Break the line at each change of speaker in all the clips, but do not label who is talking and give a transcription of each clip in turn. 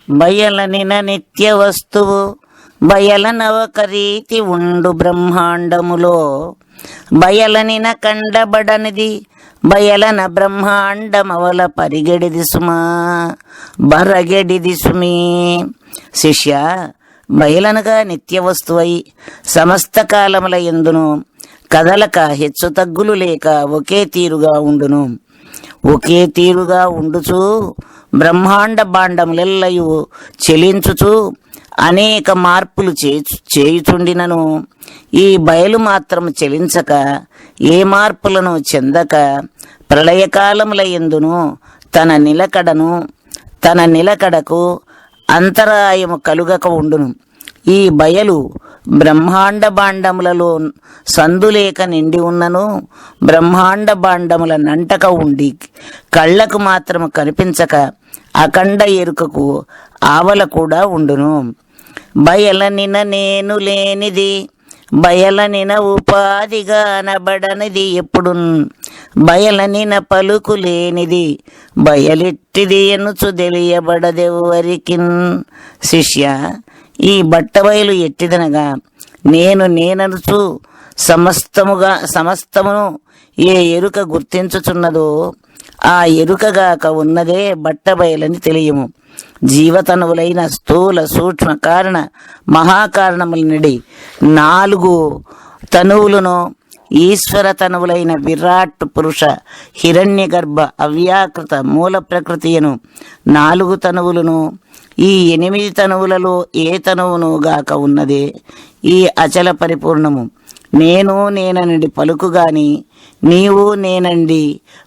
బయలనిన నిత్య వస్తువు బయలనొక రీతి ఉండు బ్రహ్మాండములో బయలనిన కండబడనిది బయలన బ్రహ్మాండమవల పరిగెడిది సుమా బరగెడిది సుమీ. శిష్య, బయలనగా నిత్య వస్తువై సమస్త కాలముల యందును కదలక హెచ్చు తగ్గులు లేక ఒకే తీరుగా ఉండును. ఒకే తీరుగా ఉండుచు బ్రహ్మాండ భాండములెల్లయు చెలించుచు అనేక మార్పులు చేయుచుండినను ఈ బయలు మాత్రం చెలించక ఏ మార్పులను చెందక ప్రళయకాలముల యందును తన నిలకడకు అంతరాయము కలుగక ఉండును. ఈ బయలు బ్రహ్మాండ భాండములలో సందులేక నిండి ఉన్నను బ్రహ్మాండ భాండముల నంటక ఉండి కళ్ళకు మాత్రము కనిపించక అఖండ ఎరుకకు ఆవల కూడా ఉండును. బయలనిన నేను లేనిది బయలనిన ఉపాధిగా అనబడనిది ఎప్పుడు బయలనిన పలుకు లేనిది బయలెట్టిది ఎనుచు తెలియబడదెవ్వరికిన్. శిష్య, ఈ బట్టబయలు ఎట్టిదనగా నేననుచు సమస్తమును ఏ ఎరుక గుర్తించుచున్నదో ఆ ఎరుకగాక ఉన్నదే బట్టబయలని తెలియము. జీవతనువులైన స్థూల సూక్ష్మ కారణ మహాకారణముల నుండి 4 తనువులను ఈశ్వర తనువులైన విరాట్ పురుష హిరణ్య గర్భ అవ్యాకృత మూల ప్రకృతియను 4 తనువులను ఈ 8 తనువులలో ఏ తనువును గాక ఉన్నదే ఈ అచల పరిపూర్ణము. నేను నేననిడి పలుకు గాని నీవు నేనండి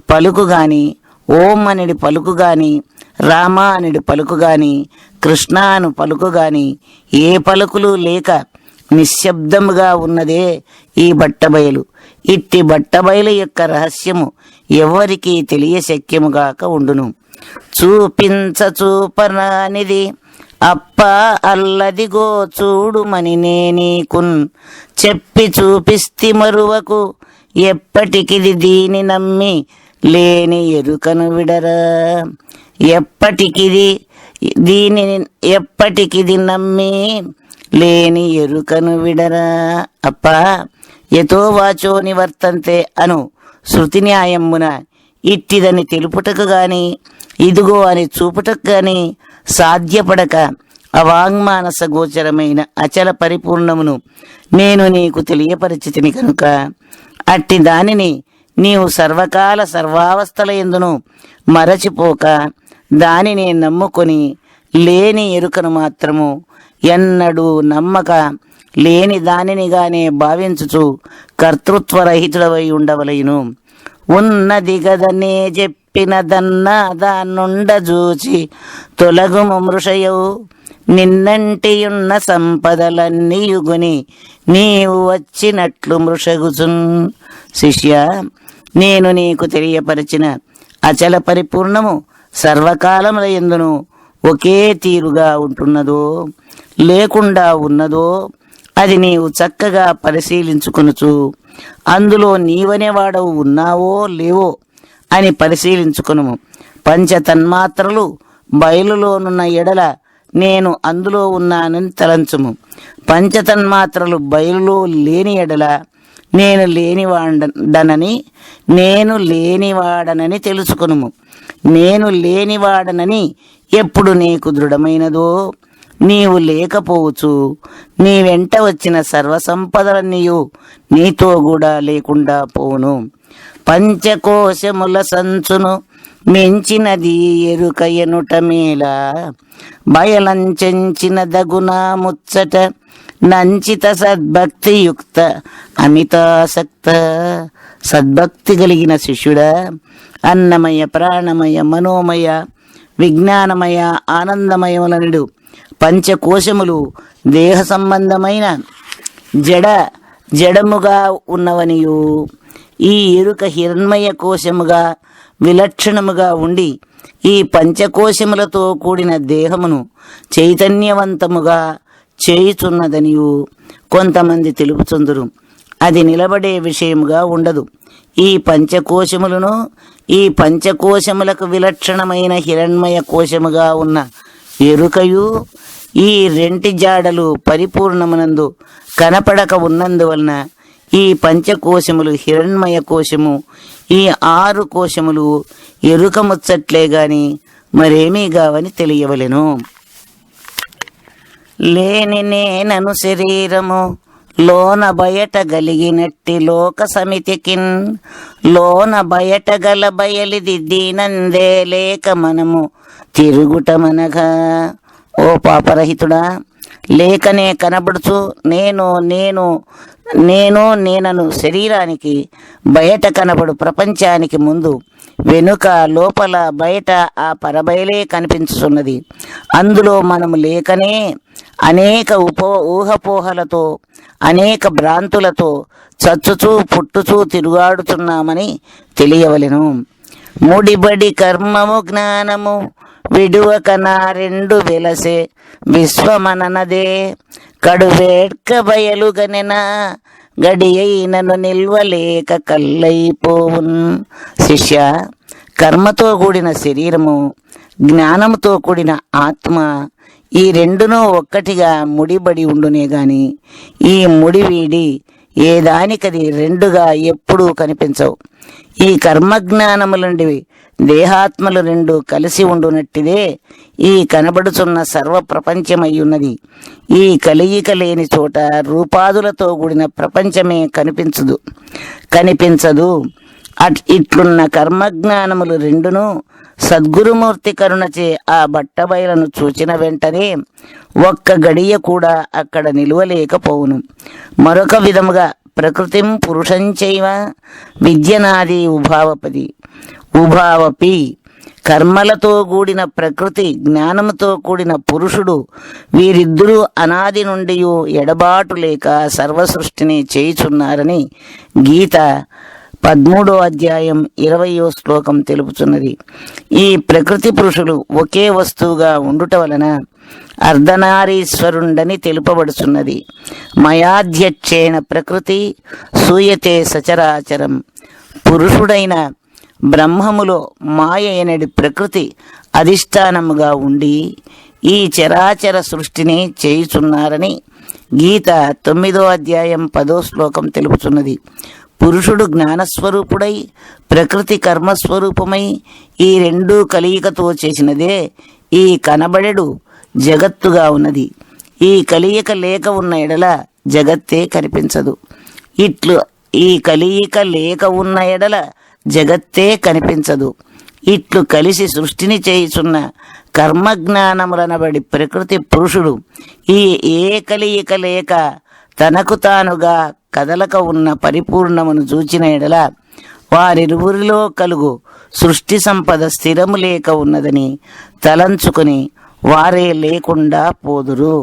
పలుకు గాని ఓం అనిడి పలుకు గాని రామ అనిడి పలుకు గాని కృష్ణ అను పలుకు గాని ఏ పలుకులు లేక నిశ్శబ్దముగా ఉన్నదే ఈ బట్టబయలు. ఇట్టి బట్టబయలు యొక్క రహస్యము ఎవరికి తెలియశక్యముగాక ఉండును. చూపరానిది అప్ప అల్లదిగో చూడుమని నేనీకున్ చెప్పి చూపిస్తి మరువకు ఎప్పటికిది దీని నమ్మి లేని ఎరుకను విడరా. ఎప్పటికిది నమ్మి లేని ఎరుకను విడరా. అప్ప యతో వాచో నివర్తంతే అను శృతి న్యాయమున ఇట్టిదని తెలుపుటకు గాని ఇదిగో అని చూపుటకు గాని సాధ్యపడక అవాంగ్మానస గోచరమైన అచల పరిపూర్ణమును నేను నీకు తెలియపరిచితిని కనుక అట్టి దానిని నీవు సర్వకాల సర్వావస్థల యందును మరచిపోక దానిని నమ్ముకొని లేని ఎరుకను మాత్రము ఎన్నడూ నమ్మక లేని దానినిగానే భావించుచు కర్తృత్వరహితుడవై ఉండవలయును. ఉన్నది గదనే చెప్పినదన్న దాన్నుండజూచి తొలగుము మృషయవు నిన్నంటియున్న సంపదలన్నీయుగుని నీవు వచ్చినట్లు మృషగుచున్. శిష్య, నేను నీకు తెలియపరిచిన అచల పరిపూర్ణము సర్వకాలముల యందును ఒకే తీరుగా ఉంటున్నదో లేకుండా ఉన్నదో అది నీవు చక్కగా పరిశీలించుకొనుచు అందులో నీవనేవాడవు ఉన్నావో లేవో అని పరిశీలించుకొనుము. పంచతన్మాత్రలు బయలులోనున్న ఎడల నేను అందులో ఉన్నానని తలంచుము. పంచతన్మాత్రలు బయలులో లేని ఎడల నేను లేనివాడనని తెలుసుకొనుము. నేను లేనివాడనని ఎప్పుడు నీకు దృఢమైనదో నీవు లేకపోవచ్చు నీ వెంట వచ్చిన సర్వసంపదలన్నీయు నీతో కూడా లేకుండా పోవును. పంచకోశముల సంచును మించినది ఎరుక ఎనుట మేల బయలంచెంచిన దగునా ముచ్చట నంచిత సద్భక్తియుక్త అమితాసక్త. సద్భక్తి కలిగిన శిష్యుడా, అన్నమయ ప్రాణమయ మనోమయ విజ్ఞానమయ ఆనందమయములనుడు పంచకోశములు దేహ సంబంధమైన జడముగా ఉన్నవనియు ఈ ఎరుక హిరణ్మయ కోశముగా విలక్షణముగా ఉండి ఈ పంచకోశములతో కూడిన దేహమును చైతన్యవంతముగా చేయుచున్నదనియు కొంతమంది తెలుపుచుందురు. అది నిలబడే విషయముగా ఉండదు. ఈ పంచకోశములను ఈ పంచకోశములకు విలక్షణమైన హిరణ్మయ కోశముగా ఉన్న ఎరుకయు ఈ రెంటి జాడలు పరిపూర్ణమునందు కనపడక ఉన్నందువలన ఈ పంచకోశములు హిరణ్మయ కోశము, ఈ 6 కోశములు ఎరుక ముచ్చట్లే గాని మరేమీ గావని తెలియవలెను. లేని నేనను శరీరము లోన బయట గలిగినట్టి లోక సమితికిన్, లోన బయట గల బయలిదిద్దినందే లేక మనము తిరుగుటమనగా. ఓ పాపరహితుడా, లేకనే కనబడుచు నేను నేను నేను నేనను శరీరానికి బయట కనబడు ప్రపంచానికి ముందు వెనుక లోపల బయట ఆ పరబయలే కనిపించుతున్నది. అందులో మనము లేకనే అనేక ఊహపోహలతో అనేక భ్రాంతులతో చచ్చుచూ పుట్టుచూ తిరుగాడుతున్నామని తెలియవలెను. ముడిబడి కర్మము జ్ఞానము విడువక నా 2 వెలసే విశ్వమననదే, కడువేడ్క బయలుగనెన గడియైనను నిల్వలేక కల్లైపోవున్. శిష్య, కర్మతో కూడిన శరీరము, జ్ఞానముతో కూడిన ఆత్మ, ఈ 2 ఒక్కటిగా ముడిబడి ఉండునే గాని ఈ ముడి వీడి ఏ దానికది 2గా ఎప్పుడూ కనిపించవు. ఈ కర్మజ్ఞానములుండివి దేహాత్మలు 2 కలిసి ఉండునట్టిదే ఈ కనబడుచున్న సర్వ ప్రపంచమయ్యున్నది. ఈ కలియిక లేని చోట రూపాదులతో కూడిన ప్రపంచమే కనిపించదు. ఇట్లున్న కర్మజ్ఞానములు 2 సద్గురుమూర్తి కరుణచే ఆ బట్టబయలను చూచిన వెంటనే ఒక్క గడియ కూడా అక్కడ నిలువలేకపోవును. మరొక విధముగా ప్రకృతిం పురుషంచైవ విద్యనాది ఉభావపి, కర్మలతో కూడిన ప్రకృతి, జ్ఞానముతో కూడిన పురుషుడు, వీరిద్దరూ అనాది నుండి ఎడబాటు లేక సర్వసృష్టిని చేయుచున్నారని గీత 13వ అధ్యాయం 20వ శ్లోకం తెలుపుచున్నది. ఈ ప్రకృతి పురుషులు ఒకే వస్తువుగా ఉండుట వలన అర్ధనారీశ్వరుండని తెలుపబడుచున్నది. మయాధ్యక్షేణ ప్రకృతి సూయతే సచరాచరం. పురుషుడైన బ్రహ్మములో మాయ అయినడి ప్రకృతి అధిష్టానముగా ఉండి ఈ చరాచర సృష్టిని చేయుచున్నారని గీత 9వ అధ్యాయం 10వ శ్లోకం తెలుపుచున్నది. పురుషుడు జ్ఞానస్వరూపుడై ప్రకృతి కర్మస్వరూపమై ఈ 2 కలియికతో చేసినదే ఈ కనబడెడు జగత్తుగా ఉన్నది. ఈ కలియిక లేక ఉన్న ఎడల జగత్తే కనిపించదు. ఈ కలియిక లేక ఉన్న ఎడల జగత్తే కనిపించదు. ఇట్లు కలిసి సృష్టిని చేయుచున్న కర్మజ్ఞానములనబడి ప్రకృతి పురుషుడు ఈ ఏ కలియిక లేక తనకు తానుగా కదలక ఉన్న పరిపూర్ణమును చూచిన ఎడల వారిరువురిలో కలుగు సృష్టి సంపద స్థిరము లేక ఉన్నదని తలంచుకుని వారే లేకుండా పోదురు.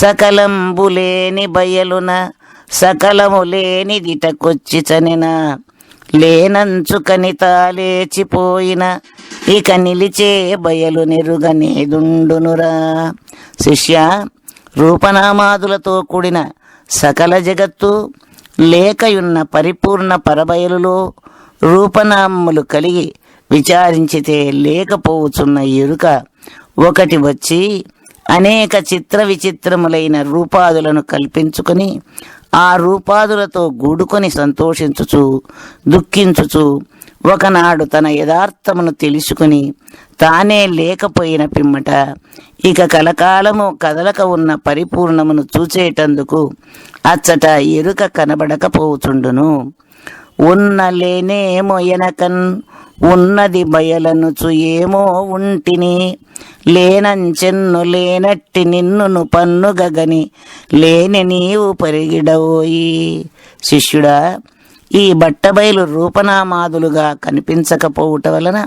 సకలంబులేని బయలున సకలము లేని దిటకొచ్చి చనిన, లేనంచు కనిత లేచిపోయిన ఇక నిలిచే బయలు నెరుగనేదుండునురా. శిష్య, రూపనామాదులతో కూడిన సకల జగత్తు లేకయున్న పరిపూర్ణ పరబయలులో రూపనామములు కలిగి విచారించితే లేకపోవచ్చున్న ఎరుక ఒకటి వచ్చి అనేక చిత్ర విచిత్రములైన రూపాదులను కల్పించుకొని ఆ రూపాదులతో గూడుకొని సంతోషించుచు దుఃఖించుచు ఒకనాడు తన యథార్థమును తెలుసుకుని తానే లేకపోయిన పిమ్మట ఇక కలకాలము కదలక ఉన్న పరిపూర్ణమును చూచేటందుకు అచ్చట ఎరుక కనబడకపోతుండును. ఉన్న లేనేమో ఎనకన్ ఉన్నది బయలనుచు ఏమో ఉంటిని, లేనంచెన్ను లేనట్టి నిన్నును పన్నుగగని లేని నీవు పరిగిడవోయి. శిష్యుడా, ఈ బట్టబయలు రూపనామాదులుగా కనిపించకపోవుట వలన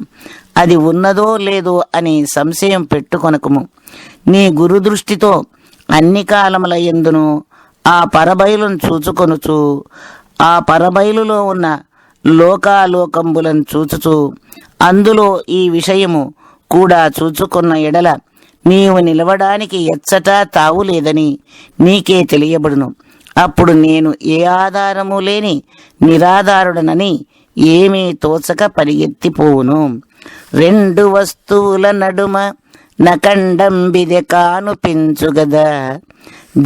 అది ఉన్నదో లేదో అని సంశయం పెట్టుకొనకుము. నీ గురుదృష్టితో అన్ని కాలముల యందును ఆ పరబయలును చూచుకొనుచు ఆ పరబయలులో ఉన్న లోకాలోకంబులను చూచుచు అందులో ఈ విషయము కూడా చూచుకున్న ఎడల నీవు నిలవడానికి ఎచ్చటా తావులేదని నీకే తెలియబడును. అప్పుడు నేను ఏ ఆధారము లేని నిరాధారుడనని ఏమీ తోచక పరిగెత్తిపోవును. 2 వస్తువుల నడుమ నకండంబిదె కానుపించుగదా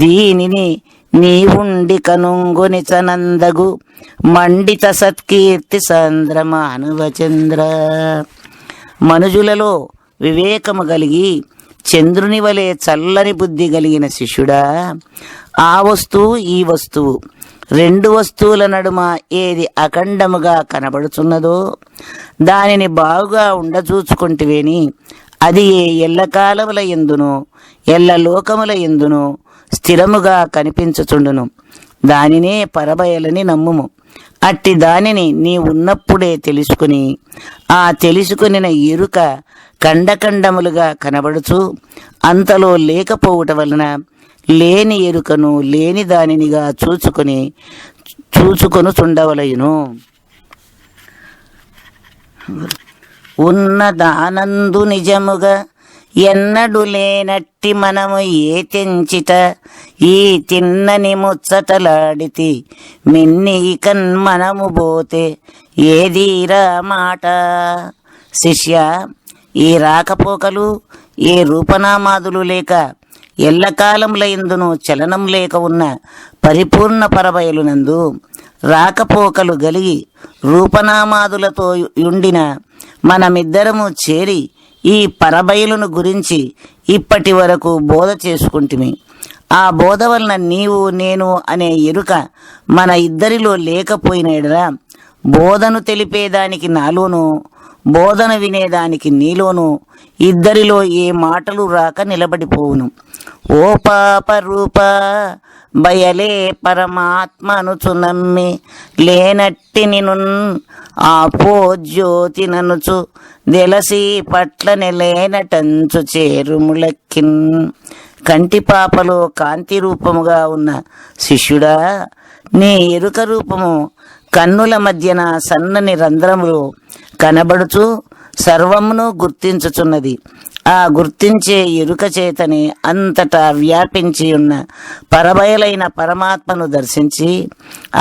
దీనిని నీవుండి కనుంగుని చనందగు మండిత సత్కీర్తి సాంద్ర మానవచంద్ర. మనుజులలో వివేకము కలిగి చంద్రుని వలె చల్లని బుద్ధి కలిగిన శిష్యుడా, ఆ వస్తువు ఈ వస్తువు రెండు వస్తువుల నడుమ ఏది అఖండముగా కనబడుచున్నదో దానిని బాగుగా ఉండచూచుకుంటివేని అది ఏ ఎల్లకాలముల యందును ఎల్ల లోకముల యందును స్థిరముగా కనిపించుచుండును. దానినే పరబయలని నమ్ముము. అట్టి దానిని నీ ఉన్నప్పుడే తెలుసుకుని ఆ తెలుసుకునిన ఎరుక ఖండఖండములుగా కనబడుచు అంతలో లేకపోవుట వలన లేని ఎరుకను లేని దానినిగా చూచుకొనుచుండవలయును. ఉన్నదానందు నిజముగా ఎన్నడు లేనట్టి మనము ఏ తెంచిట ఈ తిన్నని ముచ్చటలాడితి మిన్ని ఇకన్ మనము పోతే ఏదీరా మాట. శిష్య, ఈ రాకపోకలు ఏ రూపనామాదులు లేక ఎల్లకాలముల యందును చలనం లేక ఉన్న పరిపూర్ణ పరబయలునందు రాకపోకలు గలిగి రూపనామాదులతో ఉండిన మనమిద్దరము చేరి ఈ పరబయలును గురించి ఇప్పటి వరకు బోధ చేసుకుంటిమి. ఆ బోధ వలన నీవు నేను అనే ఎరుక మన ఇద్దరిలో లేకపోయిన ఎడల బోధను తెలిపేదానికి నాలోను బోధన వినేదానికి నీలోను ఇద్దరిలో ఏ మాటలు రాక నిలబడిపోవును. ఓ పాప రూప బయలే పరమాత్మనుచు నమ్మి లేనట్టి నిను ఆపో జ్యోతి ననుచు దెలసి పట్ల నెలేనటంచు చేరుములక్కిన్. కంటి పాపలో కాంతి రూపముగా ఉన్న శిష్యుడా, నీ ఎరుక రూపము కన్నుల మధ్యన సన్నని రంధ్రములు కనబడుచు సర్వమును గుర్తించుచున్నది. ఆ గుర్తించే ఎరుక చేతని అంతటా వ్యాపించి ఉన్న పరబయలైన పరమాత్మను దర్శించి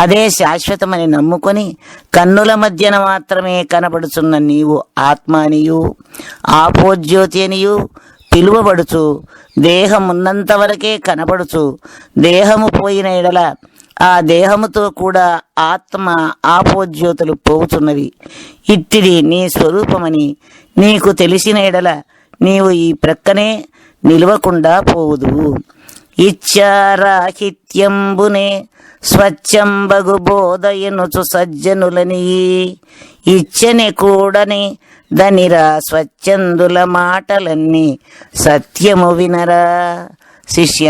అదే శాశ్వతమని నమ్ముకొని కన్నుల మధ్యన మాత్రమే కనబడుచున్న నీవు ఆత్మ అనియు ఆపోజ్యోతి అనియు పిలువబడుచు దేహం ఉన్నంత వరకే కనబడుచు దేహము పోయిన ఎడల ఆ దేహముతో కూడా ఆత్మ ఆపోజ్యోతులు పోవుచున్నవి. ఇట్టిది నీ స్వరూపమని నీకు తెలిసిన ఎడల నీవు ఈ ప్రక్కనే నిలవకుండా పోవుదు. ఇచ్చారాహిత్యంబునే స్వచ్ఛంబగు బోధయనుచు సజ్జనులని ఇచ్చని కూడని దనిరా స్వచ్ఛందుల మాటలన్నీ సత్యము వినరా. శిష్య,